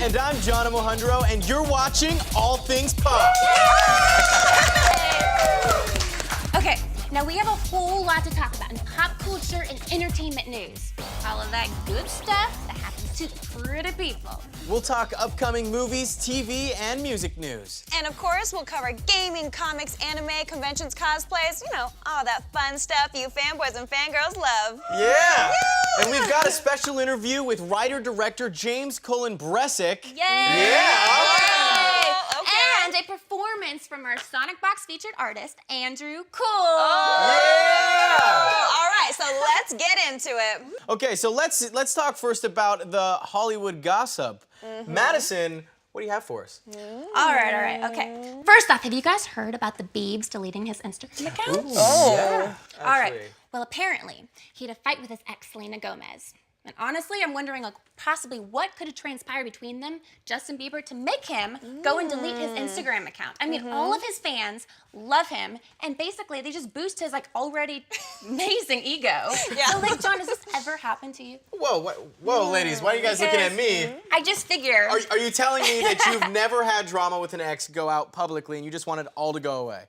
And I'm John Alejandro, and you're watching All Things Pop. Okay, now we have a whole lot to talk about in pop culture and entertainment news. All of that good stuff that happens to the pretty people. We'll talk upcoming movies, TV, and music news. And of course, we'll cover gaming, comics, anime, conventions, cosplays, you know, all that fun stuff you fanboys and fangirls love. Yeah! Woo! And we've got a special interview with writer-director James Cullen Bressick. Yay! Yeah! Oh, okay. And a performance from our Sonic Box featured artist, Andrew Cole. Yeah! All right, so let's get into it. Okay, so let's talk first about the Hollywood gossip. Madison, what do you have for us? All right, okay. First off, have you guys heard about the Biebs deleting his Instagram account? Yeah, All right. actually. Well, apparently, he had a fight with his ex, Selena Gomez. And honestly, I'm wondering, like, possibly what could have transpired between them, Justin Bieber, to make him go and delete his Instagram account. I mean, all of his fans love him, and basically, they just boost his, like, already amazing ego. Yeah. So, like, John, has this ever happened to you? Whoa, ladies, why are you guys looking at me? I just figure. Are you telling me that you've never had drama with an ex go out publicly and you just wanted it all to go away?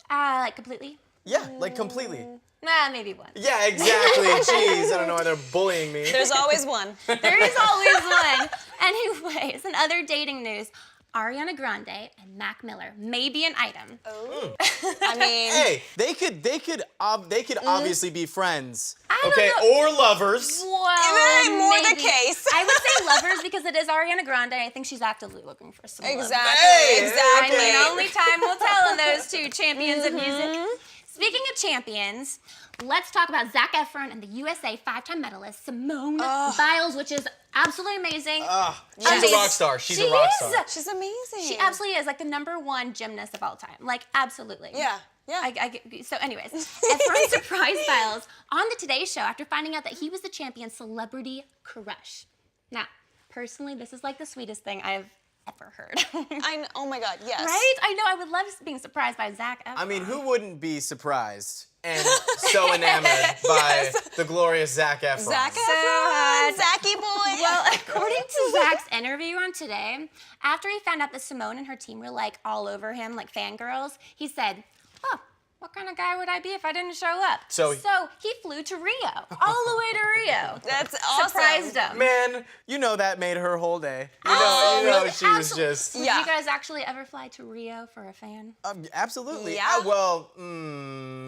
Like, completely? Yeah, like completely. Nah, maybe once. Yeah, exactly. Jeez, I don't know why they're bullying me. There's always one. There is always one. Anyways, in other dating news, Ariana Grande and Mac Miller may be an item. Oh. I mean, Hey, they could obviously be friends. don't Okay, know. or lovers. Well, that ain't more the maybe. case. I would say lovers because it is Ariana Grande. I think she's actively looking for some love. exactly, Hey, exactly. I mean, only time will tell in those two champions of music. Speaking of champions, let's talk about Zac Efron and the USA five-time medalist Simone Biles, which is absolutely amazing. She's a rock star. She's a rock star. She's amazing. She absolutely is, like, the #1 gymnast of all time. Like, absolutely. Yeah, yeah. So anyways, Efron surprised Biles on the Today Show after finding out that he was the champion's celebrity crush. Now, personally, this is like the sweetest thing I've ever heard. Oh my God, yes. Right? I know, I would love being surprised by Zac Efron. I mean, who wouldn't be surprised and so enamored by the glorious Zac Efron? Zac So Efron, hot. Zachy boy. Well, according to Zac's interview on Today, after he found out that Simone and her team were, like, all over him, like fangirls, he said, oh, what kind of guy would I be if I didn't show up? So he flew to Rio, all the way to Rio. That's awesome. Surprised him. Man, you know that made her whole day. You know she was Absolutely. just... Would Yeah. you guys actually ever fly to Rio for a fan? Absolutely. Yeah.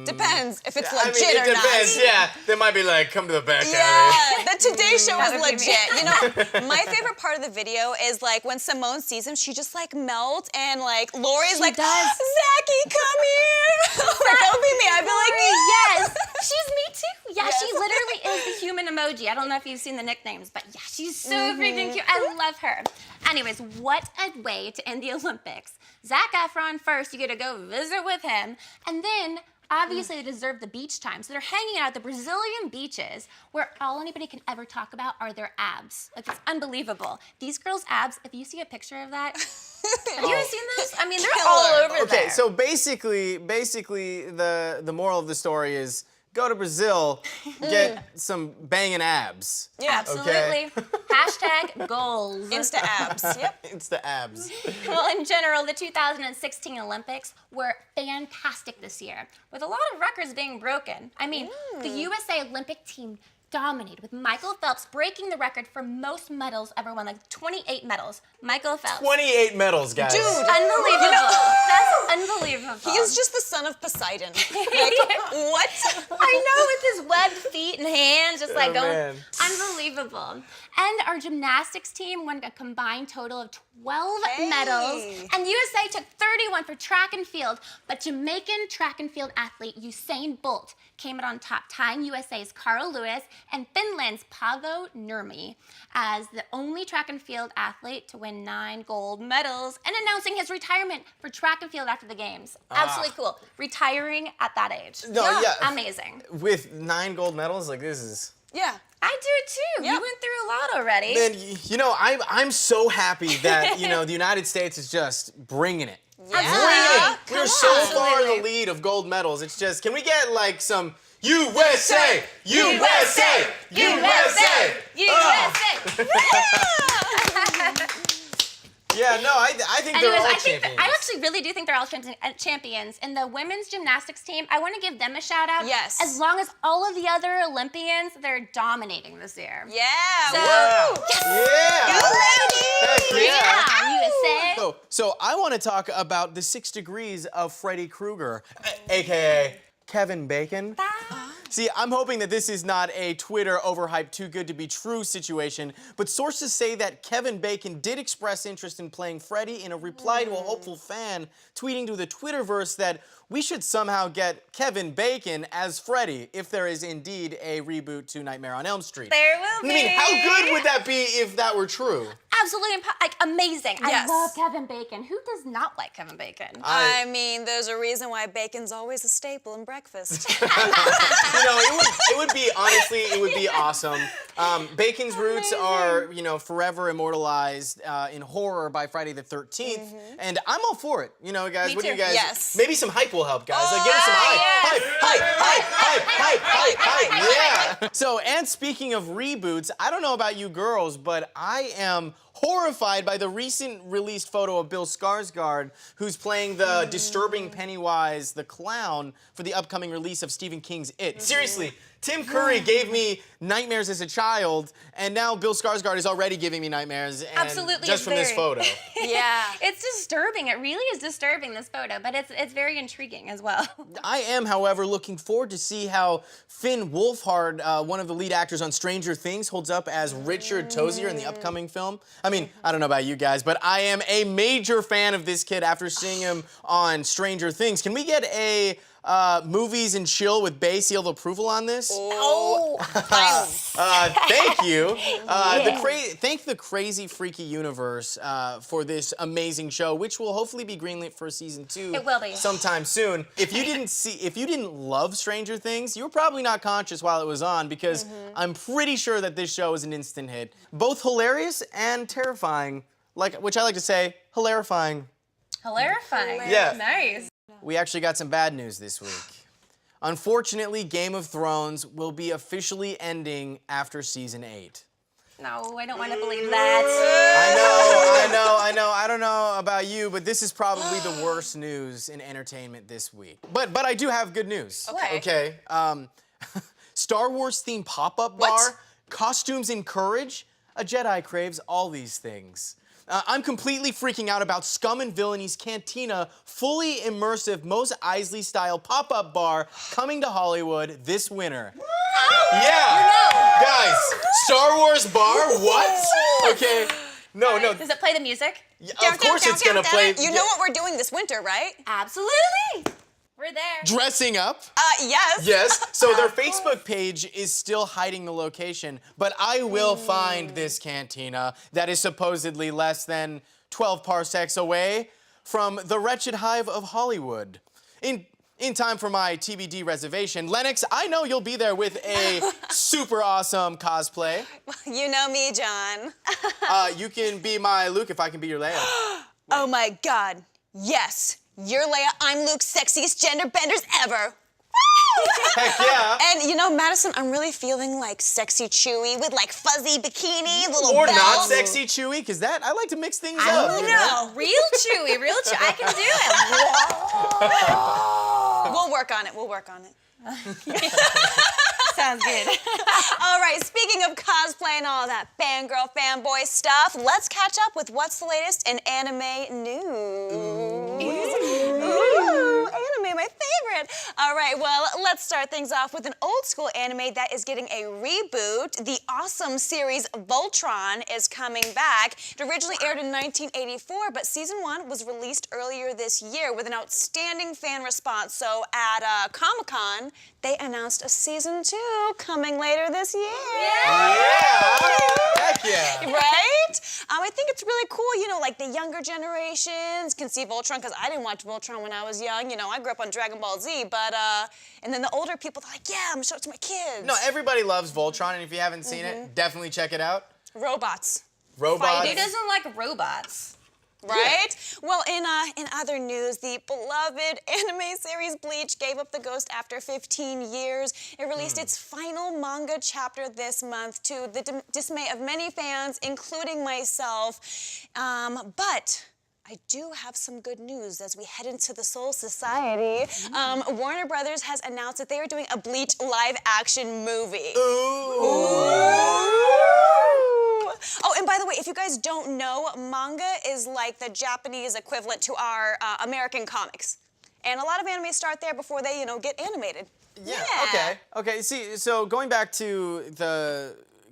Depends if it's I legit mean, or it depends. not. Yeah, they might be like, come to the back alley. Yeah, the Today Show That is would be me. legit. You know, my favorite part of the video is like when Simone sees him, she just like melts, and like Lori's like, does. Zachy, come here. Like, that would be me. I'd be like, Yes, she's me too. Yeah, Yes. she literally is the human emoji. I don't know if you've seen the nicknames, but yeah, she's so freaking cute. I love her. Anyways, what a way to end the Olympics. Zac Efron first, you get to go visit with him, and then obviously they deserve the beach time. So they're hanging out at the Brazilian beaches where all anybody can ever talk about are their abs. Like, it's unbelievable. These girls' abs, if you see a picture of that, have you ever seen those? I mean, they're all Killer. over Okay, there. so basically the moral of the story is go to Brazil, get some banging abs. yeah, Absolutely. Hashtag goals. Insta abs. Yep. It's the abs. Well, in general, the 2016 Olympics were fantastic this year, with a lot of records being broken. I mean, the USA Olympic team dominated, with Michael Phelps breaking the record for most medals ever won, like 28 medals. Michael Phelps. 28 medals, guys. Dude. Unbelievable. That's unbelievable. He is just the son of Poseidon. Like, what? I know, with his webbed feet and hands, just like Oh, going, man. unbelievable. And our gymnastics team won a combined total of 12 medals, and USA took 31 for track and field, but Jamaican track and field athlete Usain Bolt came out on top, tying USA's Carl Lewis and Finland's Paavo Nurmi as the only track and field athlete to win 9 gold medals, and announcing his retirement for track and field after the games. Absolutely cool. Retiring at that age. No, yeah. Amazing. With 9 gold medals, like this is... Yeah. I do too. Yep. You went through a lot already. Man, you know, I'm so happy that, you know, the United States is just bringing it. Yeah. We're so far in the lead of gold medals. It's just, can we get like some USA, USA, USA, USA! Yeah, no, I think they're all champions. I actually really do think they're all champions. And the women's gymnastics team, I want to give them a shout out. Yes. As long as all of the other Olympians, they're dominating this year. Yeah. So, Wow. yes. Yeah. Go ladies. Heck Yeah, USA. So I want to talk about the 6 degrees of Freddy Krueger, aka Kevin Bacon. See, I'm hoping that this is not a Twitter overhyped too good to be true situation, but sources say that Kevin Bacon did express interest in playing Freddy in a reply to a hopeful fan tweeting to the Twitterverse that we should somehow get Kevin Bacon as Freddy if there is indeed a reboot to Nightmare on Elm Street. There will be. I mean, how good would that be if that were true? Absolutely, amazing. Yes. I love Kevin Bacon. Who does not like Kevin Bacon? I mean, there's a reason why bacon's always a staple in breakfast. You know, it would be, honestly, it would be awesome. Bacon's roots are, you know, forever immortalized in horror by Friday the 13th, and I'm all for it. You know, guys, Me what do you too. guys? Yes. Maybe some hype will help, guys. Like, give us some hype. Yeah. So, and speaking of reboots, I don't know about you girls, but I am horrified by the recent released photo of Bill Skarsgård, who's playing the disturbing Pennywise the Clown for the upcoming release of Stephen King's It. Seriously, Tim Curry gave me nightmares as a child, and now Bill Skarsgård is already giving me nightmares. And Absolutely, just from this photo. Yeah. It's disturbing. It really is disturbing, this photo, but it's very intriguing as well. I am, however, looking forward to see how Finn Wolfhard, one of the lead actors on Stranger Things, holds up as Richard Tozier in the upcoming film. I mean, I don't know about you guys, but I am a major fan of this kid after seeing him on Stranger Things. Can we get a movies and chill with Bay seal of approval on this? Oh, Thank you. Thank the Crazy Freaky Universe for this amazing show, which will hopefully be greenlit for season 2. It will be. Sometime soon. If you didn't love Stranger Things, you were probably not conscious while it was on, because I'm pretty sure that this show is an instant hit. Both hilarious and terrifying, which I like to say, hilarifying. Hilarifying. Yeah. Nice. We actually got some bad news this week. Unfortunately, Game of Thrones will be officially ending after season 8. No, I don't want to believe that. I know. I don't know about you, but this is probably the worst news in entertainment this week. But I do have good news. Okay. Star Wars themed pop-up bar, costumes and courage. A Jedi craves all these things. I'm completely freaking out about Scum and Villainies Cantina, fully immersive Mos Eisley style pop-up bar coming to Hollywood this winter. Yeah, guys, Star Wars bar, what? Okay, no. Does it play the music? Of course it's gonna play. You know what we're doing this winter, right? Absolutely. We're there. Dressing up. Yes. Yes. So their Facebook page is still hiding the location, but I will find this cantina that is supposedly less than 12 parsecs away from the wretched hive of Hollywood. In time for my TBD reservation, Lennox, I know you'll be there with a super awesome cosplay. You know me, John. You can be my Luke if I can be your Leia. Oh my God. Yes. You're Leia, I'm Luke's sexiest gender benders ever. Heck yeah. And you know, Madison, I'm really feeling like sexy Chewie with like fuzzy bikini, little Or belt. not sexy Chewie, because I like to mix things up. don't you know. Real Chewy, real Chewy. I can do it. We'll work on it. We'll work on it. Sounds good. All right, speaking of cosplay and all that fangirl, fanboy stuff, let's catch up with what's the latest in anime news. Ooh, anime, my favorite. All right, well, let's start things off with an old school anime that is getting a reboot. The awesome series Voltron is coming back. It originally aired in 1984, but season 1 was released earlier this year with an outstanding fan response. So at Comic-Con, they announced a season 2 coming later this year. Yeah! Heck yeah! Right? I think it's really cool, you know, like the younger generations can see Voltron, because I didn't watch Voltron when I was young. You know, I grew up on Dragon Ball Z, but, and then the older people, they're like, yeah, I'm gonna show it to my kids. No, everybody loves Voltron, and if you haven't seen it, definitely check it out. Robots. Robots. Who doesn't like robots? Right? Yeah. Well, in other news, the beloved anime series Bleach gave up the ghost after 15 years. It released its final manga chapter this month to the dismay of many fans, including myself. But I do have some good news as we head into the Soul Society. Warner Brothers has announced that they are doing a Bleach live-action movie. Ooh. Oh, and by the way, if you guys don't know, manga is like the Japanese equivalent to our American comics. And a lot of anime start there before they, get animated. Yeah. Okay. See, so going back to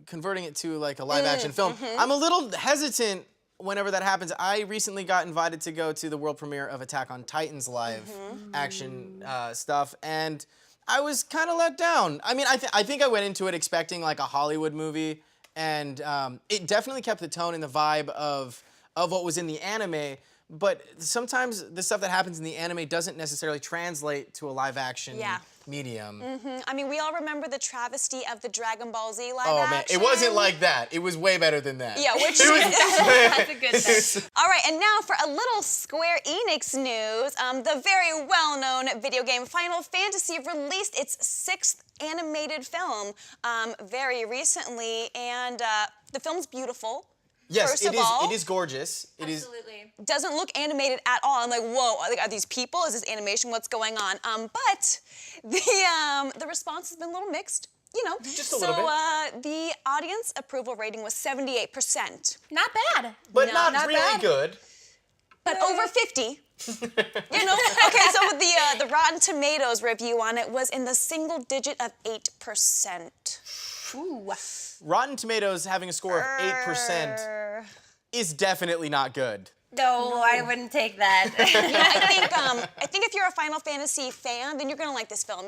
converting it to like a live-action film, I'm a little hesitant whenever that happens. I recently got invited to go to the world premiere of Attack on Titan's live action stuff, and I was kind of let down. I mean, I think I went into it expecting like a Hollywood movie, and it definitely kept the tone and the vibe of what was in the anime. But sometimes the stuff that happens in the anime doesn't necessarily translate to a live action medium. I mean, we all remember the travesty of the Dragon Ball Z live action. action. Man, it wasn't like that. It was way better than that. Yeah, which that's a good thing. All right, and now for a little Square Enix news. The very well-known video game Final Fantasy released its 6th animated film very recently, and the film's beautiful. Yes, First of all, it is gorgeous. Absolutely. Doesn't look animated at all. I'm like, whoa, are these people? Is this animation? What's going on? But the response has been a little mixed. Just a little bit. The audience approval rating was 78%. Not bad. But not really bad. good. But over 50. Okay, so the Rotten Tomatoes review on it was in the single digit of 8%. Ooh. Rotten Tomatoes having a score of 8% is definitely not good. No, I wouldn't take that. I think if you're a Final Fantasy fan, then you're gonna like this film,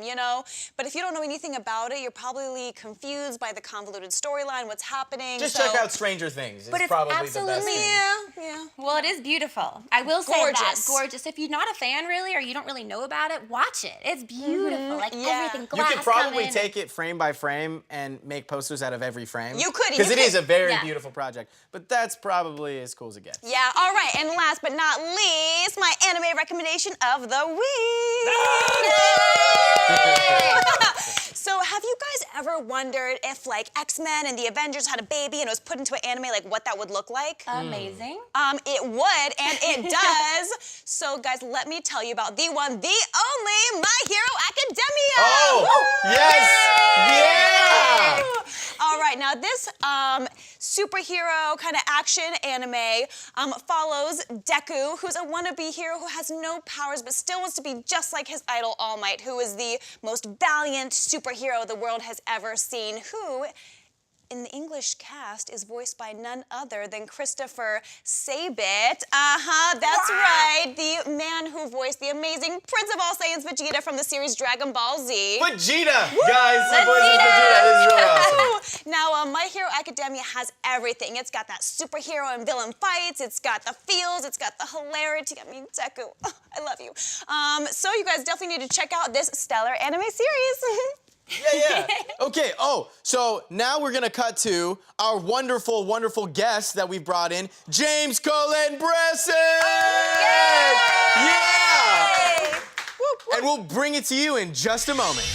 But if you don't know anything about it, you're probably confused by the convoluted storyline, what's happening. Just check out Stranger Things. But it's probably absolutely the best thing. Yeah. Well, it is beautiful. I will say that. Gorgeous. Gorgeous. If you're not a fan, really, or you don't really know about it, watch it. It's beautiful. Like everything, glass You could probably coming. take it frame by frame and make posters out of every frame. You could. Because it is a very beautiful project. But that's probably as cool as it gets. Yeah, all right, and last but not least, my anime recommendation of the week. So have you guys ever wondered if like X-Men and the Avengers had a baby and it was put into an anime, like what that would look like? Amazing. It would, and it does. So guys, let me tell you about the one, the only My Hero Academia. Oh, yes, yeah. All right, now this superhero kind of action anime follows Deku, who's a wannabe hero who has no powers but still wants to be just like his idol All Might, who is the most valiant superhero the world has ever seen, who in the English cast is voiced by none other than Christopher Sabat. That's right. The man who voiced the amazing Prince of all Saiyans Vegeta from the series Dragon Ball Z. Vegeta, guys. The voice of Vegeta. This is really awesome. Now, My Hero Academia has everything. It's got that superhero and villain fights. It's got the feels. It's got the hilarity. I mean, Deku, I love you. So you guys definitely need to check out this stellar anime series. Yeah. Okay, so now we're gonna cut to our wonderful, wonderful guest that we brought in, James Cullen Bresson! Yeah! And we'll bring it to you in just a moment.